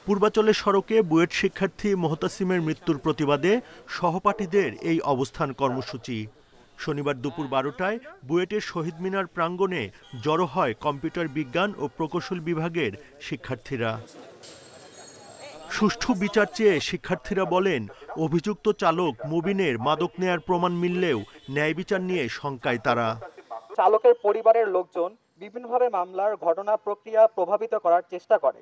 পূর্বাচলের সড়কে বুয়েট শিক্ষার্থী মোহতাসিমের মৃত্যুর প্রতিবাদে সহপাঠীদের এই অবস্থান কর্মসূচি। শনিবার দুপুর 12টায় বুয়েটের শহীদ মিনার প্রাঙ্গণে জড়ো হয় কম্পিউটার বিজ্ঞান ও প্রকৌশল বিভাগের শিক্ষার্থীরা। সুষ্ঠু বিচার চেয়ে শিক্ষার্থীরা বলেন, অভিযুক্ত চালক মুবিনের মাদক নেয়ার প্রমাণ মিললেও ন্যায় বিচার নিয়ে শঙ্কায় তারা। চালকের পরিবারের লোকজন বিভিন্নভাবে মামলার ঘটনা প্রক্রিয়া প্রভাবিত করার চেষ্টা করে।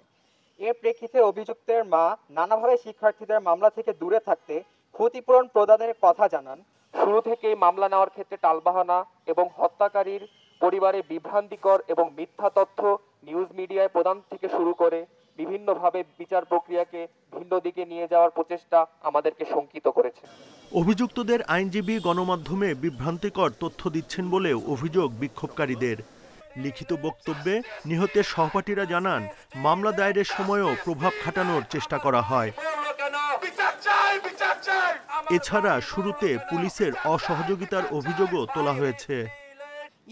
এর প্রেক্ষিতে অভিযুক্তের মা নানাভাবে শিক্ষার্থীদের মামলা থেকে দূরে থাকতে ক্ষতিপূরণ প্রদানের কথা জানান। শুরু থেকেই মামলা নেওয়ার ক্ষেত্রে টালবাহানা এবং হত্যাকারীর পরিবারে বিভ্রান্তিকর এবং মিথ্যা তথ্য নিউজ মিডিয়ায় প্রদান থেকে শুরু করে বিভিন্নভাবে বিচার প্রক্রিয়াকে ভিন্ন দিকে নিয়ে যাওয়ার প্রচেষ্টা আমাদেরকে শঙ্কিত করেছে। অভিযুক্তদের আইনজীবী গণমাধ্যমে বিভ্রান্তিকর তথ্য দিচ্ছেন বলেও অভিযোগ বিক্ষোভকারীদের। লিখিত বক্তব্যে নিহতের সহপাঠীরা জানান, মামলা দায়েরের সময়ও প্রভাব খাটানোর চেষ্টা করা হয়। এছাড়া শুরুতে পুলিশের অসহযোগিতার অভিযোগও তোলা হয়েছে।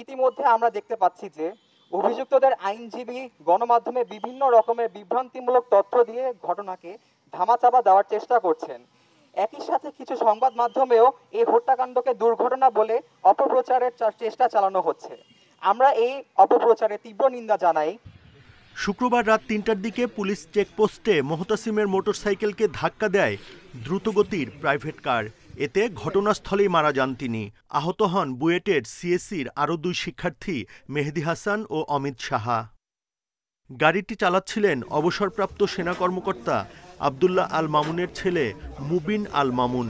ইতিমধ্যে আমরা দেখতে পাচ্ছি যে অভিযুক্তদের আইনজীবী গণমাধ্যমে বিভিন্ন রকমের বিভ্রান্তিমূলক তথ্য দিয়ে ঘটনাকে ধামাচাপা দেওয়ার চেষ্টা করছেন। একই সাথে কিছু সংবাদ মাধ্যমেও এই হত্যাকাণ্ডকে দুর্ঘটনা বলে অপপ্রচারের চেষ্টা চালানো হচ্ছে। আমরা এই অপপ্রচারে তীব্র নিন্দা জানাই। শুক্রবার রাত 3টার দিকে পুলিশ চেকপোস্টে মোহতাসিমের মোটরসাইকেলকে ধাক্কা দেয় দ্রুতগতির প্রাইভেট কার। এতে ঘটনাস্থলেই মারা যান তিনি। আহত হন বুয়েটের সিএসির আরও 2 শিক্ষার্থী মেহেদি হাসান ও অমিত সাহা। গাড়িটি চালাচ্ছিলেন অবসরপ্রাপ্ত সেনা কর্মকর্তা আবদুল্লাহ আল মামুনের ছেলে মুবিন আল মামুন।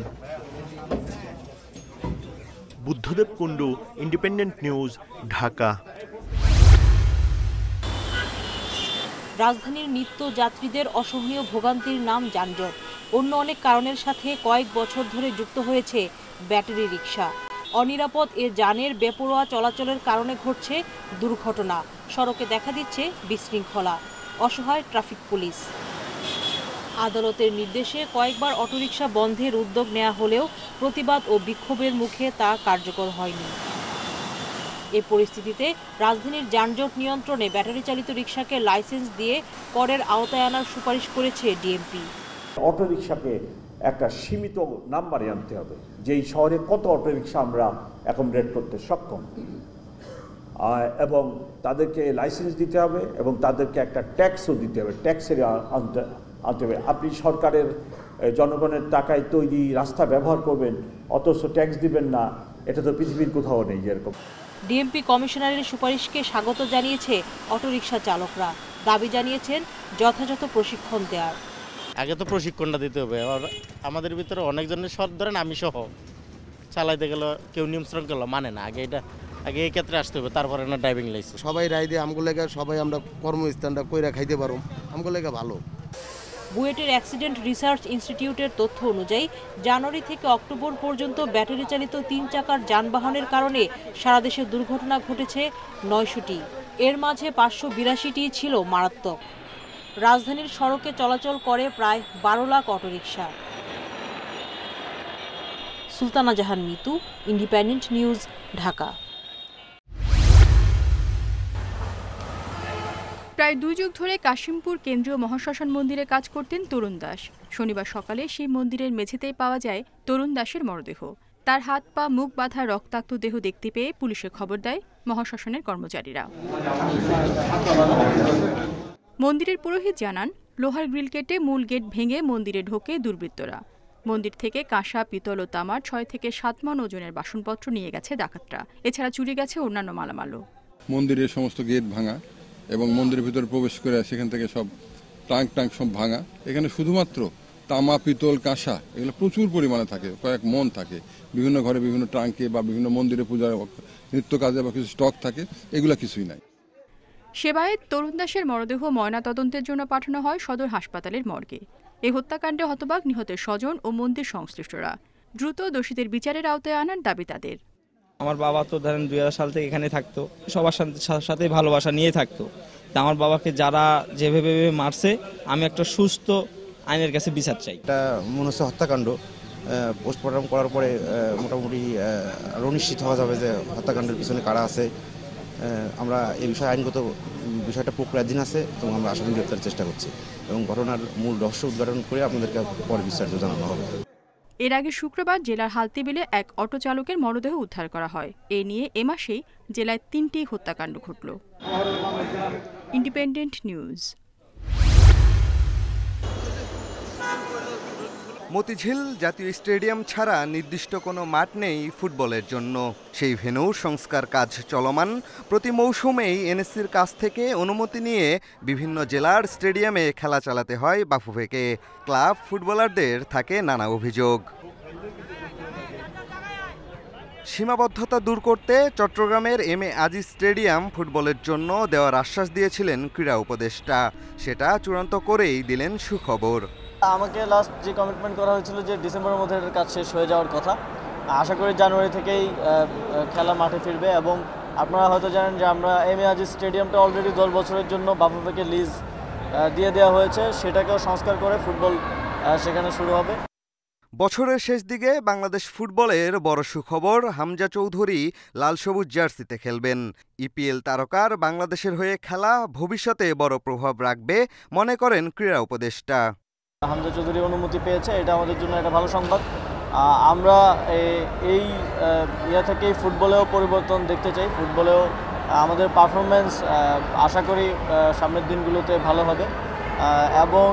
Buddhadeb Kundu, Independent news, Dhaka. রাজধানীর নিত্য যাত্রীদের অসহনীয় ভোগান্তির নাম যানজট। অন্য অনেক কারণের সাথে কয়েক বছর ধরে যুক্ত হয়েছে ব্যাটারি রিকশা। অনিরাপদ এ যানের বেপরোয়া চলাচলের কারণে ঘটছে দুর্ঘটনা। সড়কে দেখা দিচ্ছে বিশৃঙ্খলা। অসহায় ট্রাফিক পুলিশ। আদালতের নির্দেশে কয়েকবার অটোরিকশা বন্ধের উদ্যোগ নেওয়া হলেও প্রতিবাদ ও বিক্ষোভের মুখে তা কার্যকর হয়নি। এ পরিস্থিতিতে রাজধানীর যানজট নিয়ন্ত্রণে ব্যাটারি চালিত রিকশাকে লাইসেন্স দিয়ে করের আওতায় আনার সুপারিশ করেছে ডিএমপি। অটোরিকশাকে একটা সীমিত নাম্বারে আনতে হবে, যেই শহরে কত অটোরিকশা আমরা অ্যাকোমোডেট করতে সক্ষম, এবং তাদেরকে লাইসেন্স দিতে হবে এবং তাদেরকে একটা ট্যাক্সও দিতে হবে। ট্যাক্সের আনতে হবে। আপনি সরকারের জনগণের টাকায় তৈরি রাস্তা ব্যবহার করবেন অথচ ট্যাক্স দিবেন না, এটা তো পৃথিবীর কোথাও নেই এরকম। ডিএমপি কমিশনারের সুপারিশকে স্বাগত জানিয়েছে অটোরিকশা চালকরা। দাবি জানিয়েছেন যথাযথ প্রশিক্ষণ দেওয়ার। আগে তো প্রশিক্ষণটা দিতে হবে। আমাদের ভিতরে অনেকজনের সব ধরেন আমি সহ চালাইতে গেলে কেউ নিয়ম শৃঙ্খলা মানে না। আগে এই ক্ষেত্রে আসতে হবে, তারপরে না ড্রাইভিং লাইসেন্স। সবাই রাইডে আমগুলো সবাই আমরা কর্মস্থানটা কইরা খাইতে পারো, আমগুলো ভালো। বুয়েটের অ্যাক্সিডেন্ট রিসার্চ ইনস্টিটিউটের তথ্য অনুযায়ী জানুয়ারি থেকে অক্টোবর পর্যন্ত ব্যাটারি চালিত 3 চাকার যানবাহনের কারণে সারা দেশে দুর্ঘটনা ঘটেছে 900টি। এর মাঝে 582টি ছিল মারাত্মক। রাজধানীর সড়কে চলাচল করে প্রায় 12 লাখ অটোরিকশা। সুলতানা জাহান মিতু, ইন্ডিপেন্ডেন্ট নিউজ, ঢাকা। প্রায় 2 যুগ ধরে কাশিমপুর কেন্দ্রীয় মহাশ্মশান মন্দিরে কাজ করতেন তরুণ দাস। শনিবার সকালে সেই মন্দিরের মেঝেতেই পাওয়া যায় তরুণ দাসের মরদেহ। তার হাত পা মুখ বাঁধা রক্তাক্ত দেহ দেখতে পেয়ে পুলিশে খবর দেয় মহাশ্মশানের কর্মচারীরা। মন্দিরের পুরোহিত জানান, লোহার গ্রিল কেটে মূল গেট ভেঙে মন্দিরে ঢোকে দুর্বৃত্তরা। মন্দির থেকে কাঁসা, পিতল ও তামার 6 থেকে 7 মণ ওজনের বাসনপত্র নিয়ে গেছে ডাকাতরা। এছাড়া চুরি গেছে অন্যান্য মালামালও। মন্দিরের সমস্ত গেট ভাঙা এবং মন্দিরের ভিতরে প্রবেশ করে সেখান থেকে সব টাঙ্ক সব ভাঙা। এখানে শুধুমাত্র তামা, পিতল, কাঁসা এগুলো প্রচুর পরিমাণে থাকে, কয়েক মণ থাকে। বিভিন্ন ঘরে বিভিন্ন ট্রাঙ্কে বা বিভিন্ন মন্দিরে পূজার নিত্য কাজে বা কিছু স্টক থাকে, এগুলো কিছুই নাই। সেবায়েত তরুণ দাসের মরদেহ ময়নাতদন্তের জন্য পাঠানো হয় সদর হাসপাতালের মর্গে। এই হত্যাকাণ্ডে হতবাক নিহতের স্বজন ও মন্দির সংশ্লিষ্টরা। দ্রুত দোষীদের বিচারের আওতায় আনার দাবি তাদের। আমার বাবা তো ধরেন 2000 সাল থেকে এখানে থাকতো, সবার সাথে ভালোবাসা নিয়ে থাকতো। তা আমার বাবাকে যারা যেভাবে মারছে, আমি একটা সুস্থ আইনের কাছে বিচার চাই। এটা মনে হচ্ছে হত্যাকাণ্ড। পোস্টমর্টম করার পরে মোটামুটি নিশ্চিত হওয়া যাবে যে হত্যাকাণ্ডের পিছনে কারা আছে। আমরা এই বিষয়ে আইনগত বিষয়টা প্রক্রিয়াধীন আছে এবং আমরা আসামি গ্রেপ্তারের চেষ্টা করছি এবং ঘটনার মূল রহস্য উদ্ঘাটন করে আপনাদেরকে পরে বিস্তারিত জানানো হবে। এর আগে শুক্রবার জেলার হালতিবিলে এক অটো চালকের মরদেহ উদ্ধার করা হয়। এ নিয়ে এ মাসেই জেলায় 3টি হত্যাকাণ্ড ঘটল। Independent news. মতিঝিল জাতীয় স্টেডিয়াম ছাড়া নির্দিষ্ট কোনো মাঠ নেই ফুটবলের জন্য। সেই ভেন্যুর সংস্কার কাজ চলমান। প্রতি মৌসুমেই এনএসসির কাছ থেকে অনুমতি নিয়ে বিভিন্ন জেলার স্টেডিয়ামে খেলা চালাতে হয় বাফুফেকে। ক্লাব ফুটবলারদের থাকে নানা অভিযোগ। সীমাবদ্ধতা দূর করতে চট্টগ্রামের এম.এ. আজিজ স্টেডিয়াম ফুটবলের জন্য দেওয়ার আশ্বাস দিয়েছিলেন ক্রীড়া উপদেষ্টা। সেটা চূড়ান্ত করেই দিলেন সুখবর। আমাকে লাস্ট যে কমিটমেন্ট করা হয়েছিল যে ডিসেম্বরের মধ্যে এর কাজ শেষ হয়ে যাওয়ার কথা, আশা করি জানুয়ারি থেকেই খেলা মাঠে ফিরবে। এবং আপনারা হয়তো জানেন যে আমরা এম.এ. আজিজ স্টেডিয়ামটা অলরেডি 10 বছরের জন্য বাফুফেকে লিজ দিয়ে দেওয়া হয়েছে, সেটাকেও সংস্কার করে ফুটবল সেখানে শুরু হবে। বছরের শেষ দিকে বাংলাদেশ ফুটবলের বড় সুখবর, হামজা চৌধুরী লাল সবুজ জার্সিতে খেলবেন। ইপিএল তারকার বাংলাদেশের হয়ে খেলা ভবিষ্যতে বড় প্রভাব রাখবে মনে করেন ক্রীড়া উপদেষ্টা। হামজা চৌধুরী অনুমতি পেয়েছে, এটা আমাদের জন্য একটা ভালো সংবাদ। আমরা এই ইয়ে থেকেই ফুটবলেও পরিবর্তন দেখতে চাই। ফুটবলেও আমাদের পারফরমেন্স আশা করি সামনের দিনগুলোতে ভালো হবে। এবং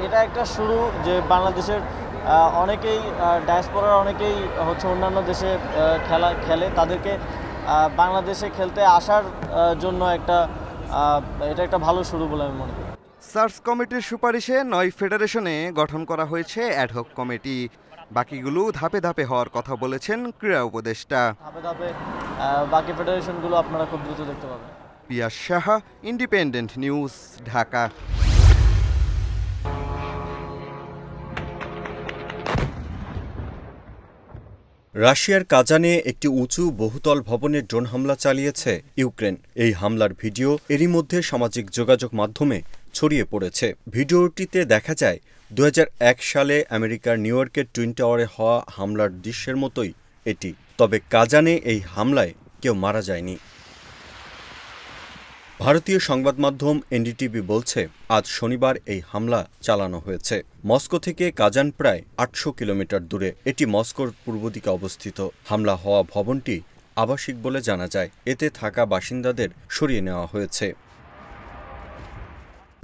এটা একটা শুরু যে বাংলাদেশের অনেকেই ডায়াসপোরার অনেকেই হচ্ছে অন্যান্য দেশে খেলে, তাদেরকে বাংলাদেশে খেলতে আসার জন্য এটা একটা ভালো শুরু বলে আমি মনে করি। সার্চ কমিটির সুপারিশে 9 ফেডারেশনে গঠন করা হয়েছে অ্যাডহক কমিটি। বাকিগুলো ধাপে ধাপে হওয়ার কথা বলেছেন ক্রীড়া উপদেষ্টা। ধাপে ধাপে বাকি ফেডারেশনগুলো আপনারা খুব দ্রুত দেখতে পাবেন। পিয়াস সাহা, ইন্ডিপেন্ডেন্ট নিউজ, ঢাকা। রাশিয়ার কাজানে একটি উঁচু বহুতল ভবনে ড্রোন হামলা চালিয়েছে ইউক্রেন। এই হামলার ভিডিও এরই মধ্যে সামাজিক যোগাযোগ মাধ্যমে ছড়িয়ে পড়েছে। ভিডিওটিতে দেখা যায় 2001 সালে আমেরিকার নিউ ইয়র্কের টুইন টাওয়ারে হওয়া হামলার দৃশ্যের মতোই এটি। তবে কাজানে এই হামলায় কেউ মারা যায়নি। ভারতীয় সংবাদ মাধ্যম এনডিটিভি বলছে, আজ শনিবার এই হামলা চালানো হয়েছে। মস্কো থেকে কাজান প্রায় 800 কিলোমিটার দূরে। এটি মস্কোর পূর্ব দিকে অবস্থিত। হামলা হওয়া ভবনটি আবাসিক বলে জানা যায়। এতে থাকা বাসিন্দাদের সরিয়ে নেওয়া হয়েছে।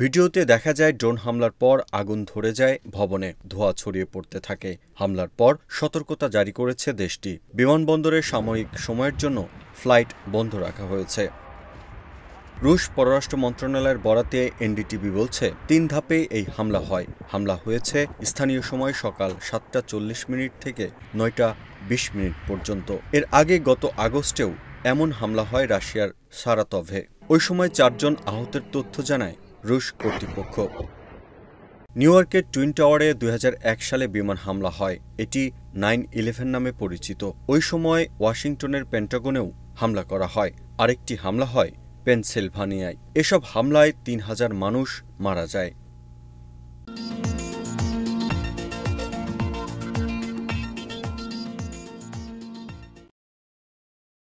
ভিডিওতে দেখা যায় ড্রোন হামলার পর আগুন ধরে যায় ভবনে, ধোঁয়া ছড়িয়ে পড়তে থাকে। হামলার পর সতর্কতা জারি করেছে দেশটি। বিমানবন্দরে সাময়িক সময়ের জন্য ফ্লাইট বন্ধ রাখা হয়েছে। রুশ পররাষ্ট্র মন্ত্রণালয়ের বরাতে এনডিটিভি বলছে, 3 ধাপে এই হামলা হয়। হামলা হয়েছে স্থানীয় সময় সকাল 7:40 থেকে 9:20 পর্যন্ত। এর আগে গত আগস্টেও এমন হামলা হয় রাশিয়ার সারাতভে। ওই সময় 4 জন আহতের তথ্য জানায় রুশ কর্তৃপক্ষ। নিউ ইয়র্কের টুইন টাওয়ারে 2001 সালে বিমান হামলা হয়। এটি 9/11 নামে পরিচিত। ওই সময় ওয়াশিংটনের পেন্টাগনেও হামলা করা হয়। আরেকটি হামলা হয় পেনসিলভানিয়ায়। এসব হামলায় 3000 মানুষ মারা যায়।